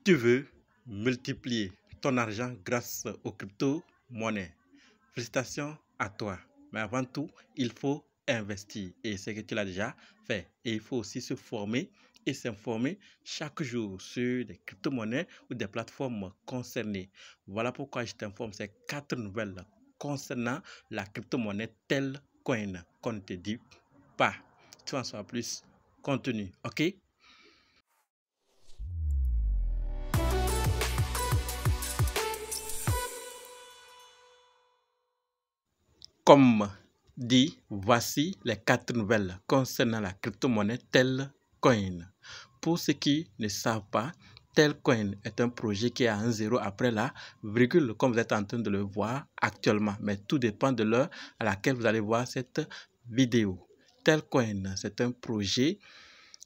Tu veux multiplier ton argent grâce aux crypto-monnaies. Félicitations à toi. Mais avant tout, il faut investir. Et c'est que tu l'as déjà fait. Et il faut aussi se former et s'informer chaque jour sur des crypto-monnaies ou des plateformes concernées. Voilà pourquoi je t'informe ces 4 nouvelles concernant la crypto-monnaie Telcoin qu'on ne te dit pas. Tu en sauras plus contenu, ok? Comme dit, voici les 4 nouvelles concernant la crypto-monnaie Telcoin. Pour ceux qui ne savent pas, Telcoin est un projet qui a un zéro après la virgule, comme vous êtes en train de le voir actuellement. Mais tout dépend de l'heure à laquelle vous allez voir cette vidéo. Telcoin, c'est un projet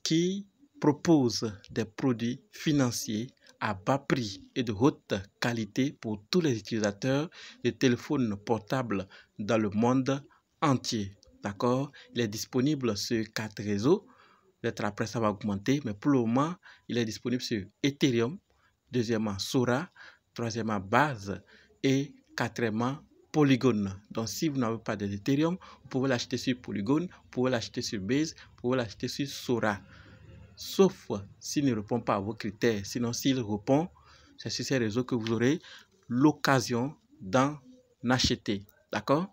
qui propose des produits financiers à bas prix et de haute qualité pour tous les utilisateurs de téléphones portables dans le monde entier. D'accord? Il est disponible sur 4 réseaux. Peut-être après ça va augmenter, mais pour le moment, il est disponible sur Ethereum, deuxièmement Sora, troisièmement Base et quatrièmement Polygon. Donc si vous n'avez pas d'Ethereum, vous pouvez l'acheter sur Polygon, vous pouvez l'acheter sur Base, vous pouvez l'acheter sur Sora. Sauf s'il ne répond pas à vos critères. Sinon, s'il répond, c'est sur ces réseaux que vous aurez l'occasion d'en acheter. D'accord?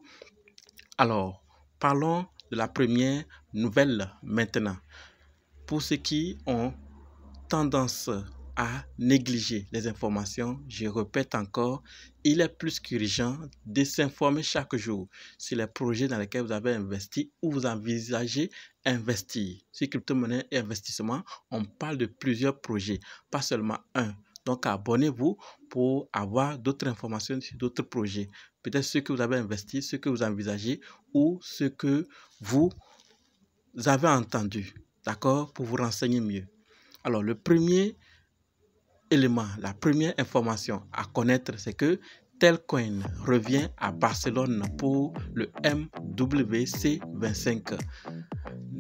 Alors, parlons de la première nouvelle maintenant. Pour ceux qui ont tendance à négliger les informations, je répète encore, il est plus qu'urgent de s'informer chaque jour sur les projets dans lesquels vous avez investi ou vous envisagez investir. Sur crypto-monnaie et investissement, on parle de plusieurs projets, pas seulement un. Donc, abonnez-vous pour avoir d'autres informations sur d'autres projets. Peut-être ceux que vous avez investi, ceux que vous envisagez ou ceux que vous avez entendus. D'accord? Pour vous renseigner mieux. Alors, le premier élément, la première information à connaître, c'est que Telcoin revient à Barcelone pour le MWC25.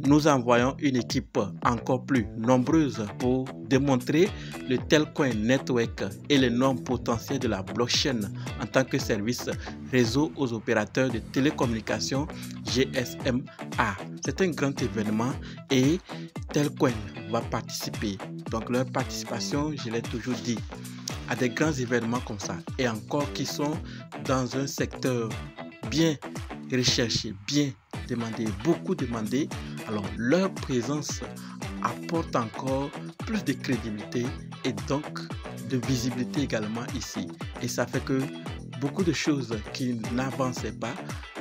Nous envoyons une équipe encore plus nombreuse pour démontrer le Telcoin Network et l'énorme potentiel de la blockchain en tant que service réseau aux opérateurs de télécommunications GSMA. C'est un grand événement et Telcoin va participer. Donc leur participation, je l'ai toujours dit, à des grands événements comme ça et encore qui sont dans un secteur bien recherché, bien demandé, beaucoup demandé. Alors leur présence apporte encore plus de crédibilité et donc de visibilité également ici. Et ça fait que beaucoup de choses qui n'avançaient pas,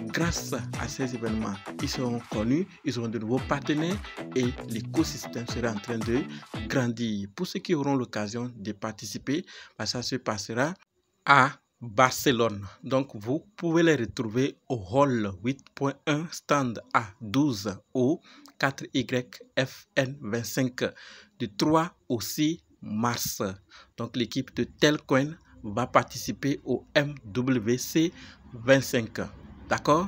grâce à ces événements, ils seront connus, ils auront de nouveaux partenaires et l'écosystème sera en train de grandir. Pour ceux qui auront l'occasion de participer, ça se passera à Barcelone. Donc, vous pouvez les retrouver au hall 8.1 stand A12 au 4YFN25 du 3 au 6 mars. Donc, l'équipe de Telcoin va participer au MWC 25. D'accord?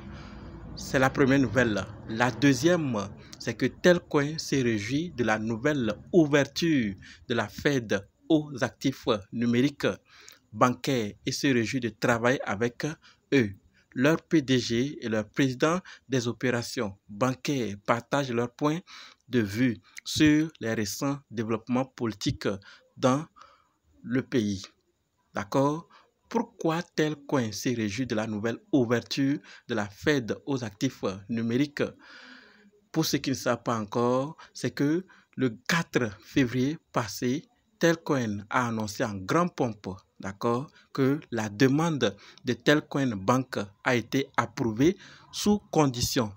C'est la première nouvelle. La deuxième, c'est que Telcoin se réjouit de la nouvelle ouverture de la Fed aux actifs numériques bancaires et se réjouit de travailler avec eux. Leur PDG et leur président des opérations bancaires partagent leurs points de vue sur les récents développements politiques dans le pays. D'accord? Pourquoi Telcoin se réjouit de la nouvelle ouverture de la Fed aux actifs numériques? Pour ceux qui ne savent pas encore, c'est que le 4 février passé, Telcoin a annoncé en grande pompe, d'accord, que la demande de Telcoin Bank a été approuvée sous condition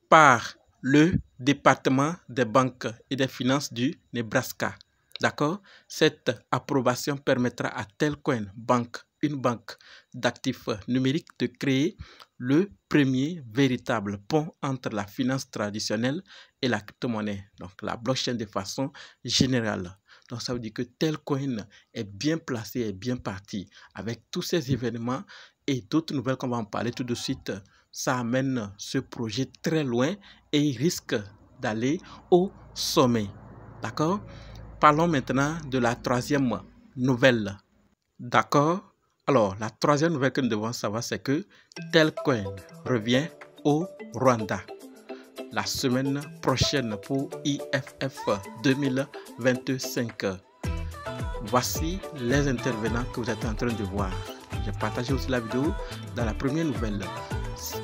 par le département des banques et des finances du Nebraska. D'accord? Cette approbation permettra à Telcoin Bank, une banque d'actifs numériques, de créer le premier véritable pont entre la finance traditionnelle et la crypto-monnaie, donc la blockchain de façon générale. Donc ça veut dire que Telcoin est bien placé, est bien parti. Avec tous ces événements et d'autres nouvelles qu'on va en parler tout de suite, ça amène ce projet très loin et il risque d'aller au sommet. D'accord? Parlons maintenant de la troisième nouvelle. D'accord? Alors, la troisième nouvelle que nous devons savoir, c'est que Telcoin revient au Rwanda la semaine prochaine pour IFF 2025. Voici les intervenants que vous êtes en train de voir. J'ai partagé aussi la vidéo dans la première nouvelle.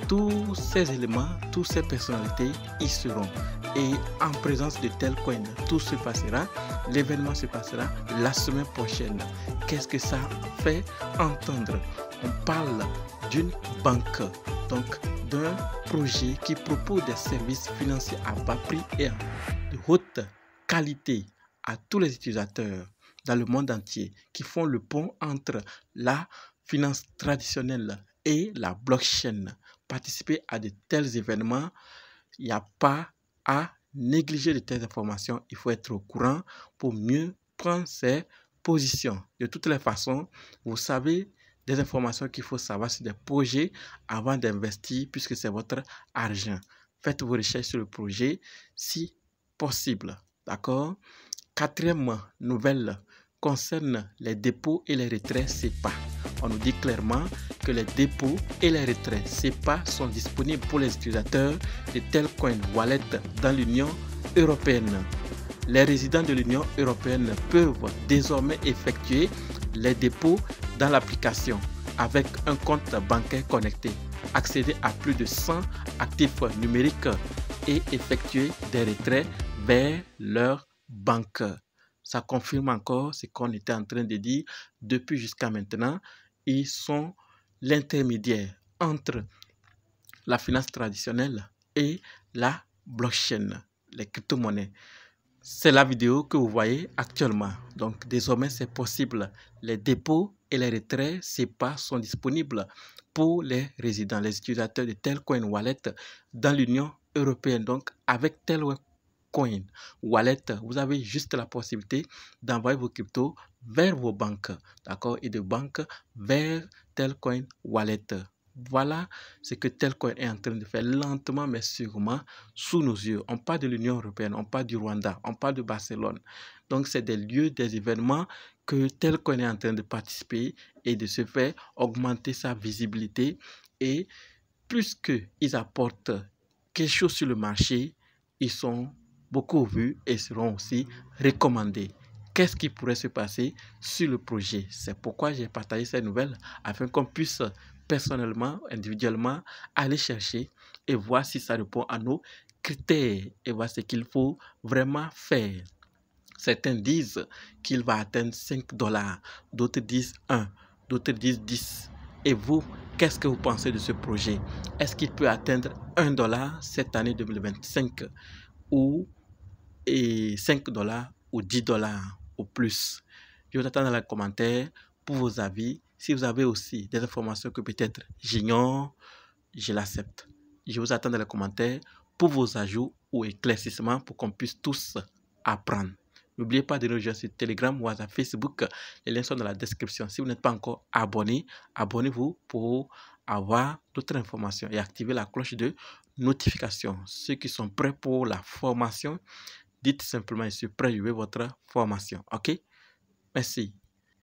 Tous ces éléments, toutes ces personnalités y seront. Et en présence de Telcoin, tout se passera. L'événement se passera la semaine prochaine. Qu'est-ce que ça fait entendre? On parle d'une banque, donc d'un projet qui propose des services financiers à bas prix et de haute qualité à tous les utilisateurs dans le monde entier, qui font le pont entre la finance traditionnelle et la blockchain. Participer à de tels événements, il n'y a pas à négliger de telles informations. Il faut être au courant pour mieux prendre ses positions. De toutes les façons, vous savez des informations qu'il faut savoir sur des projets avant d'investir, puisque c'est votre argent. Faites vos recherches sur le projet si possible. D'accord? Quatrième nouvelle concerne les dépôts et les retraits SEPA. On nous dit clairement que les dépôts et les retraits SEPA sont disponibles pour les utilisateurs de Telcoin Wallet dans l'Union européenne. Les résidents de l'Union européenne peuvent désormais effectuer les dépôts dans l'application avec un compte bancaire connecté, accéder à plus de 100 actifs numériques et effectuer des retraits vers leur banque. Ça confirme encore ce qu'on était en train de dire depuis jusqu'à maintenant. Ils sont l'intermédiaire entre la finance traditionnelle et la blockchain, les crypto-monnaies. C'est la vidéo que vous voyez actuellement. Donc désormais c'est possible. Les dépôts et les retraits SEPA sont disponibles pour les résidents, les utilisateurs de Telcoin Wallet dans l'Union européenne. Donc avec Telcoin Wallet, vous avez juste la possibilité d'envoyer vos cryptos vers vos banques, d'accord, et de banques vers Telcoin Wallet. Voilà ce que Telcoin est en train de faire lentement mais sûrement sous nos yeux. On parle de l'Union européenne, on parle du Rwanda, on parle de Barcelone. Donc c'est des lieux, des événements que Telcoin est en train de participer et de se faire augmenter sa visibilité. Et plus qu'ils apportent quelque chose sur le marché, ils sont beaucoup vus et seront aussi recommandés. Qu'est-ce qui pourrait se passer sur le projet? C'est pourquoi j'ai partagé ces nouvelles afin qu'on puisse personnellement, individuellement, aller chercher et voir si ça répond à nos critères et voir ce qu'il faut vraiment faire. Certains disent qu'il va atteindre 5 $, d'autres disent 1, d'autres disent 10. Et vous, qu'est-ce que vous pensez de ce projet? Est-ce qu'il peut atteindre 1 $ cette année 2025 ou 5 $ ou 10 $ ou plus? Je vous attends dans les commentaires pour vos avis. Si vous avez aussi des informations que peut-être j'ignore, je l'accepte. Je vous attends dans les commentaires pour vos ajouts ou éclaircissements pour qu'on puisse tous apprendre. N'oubliez pas de nous rejoindre sur Telegram, WhatsApp, Facebook. Les liens sont dans la description. Si vous n'êtes pas encore abonné, abonnez-vous pour avoir d'autres informations et activez la cloche de notification. Ceux qui sont prêts pour la formation, dites simplement je suis prêt, je veux votre formation. OK? Merci.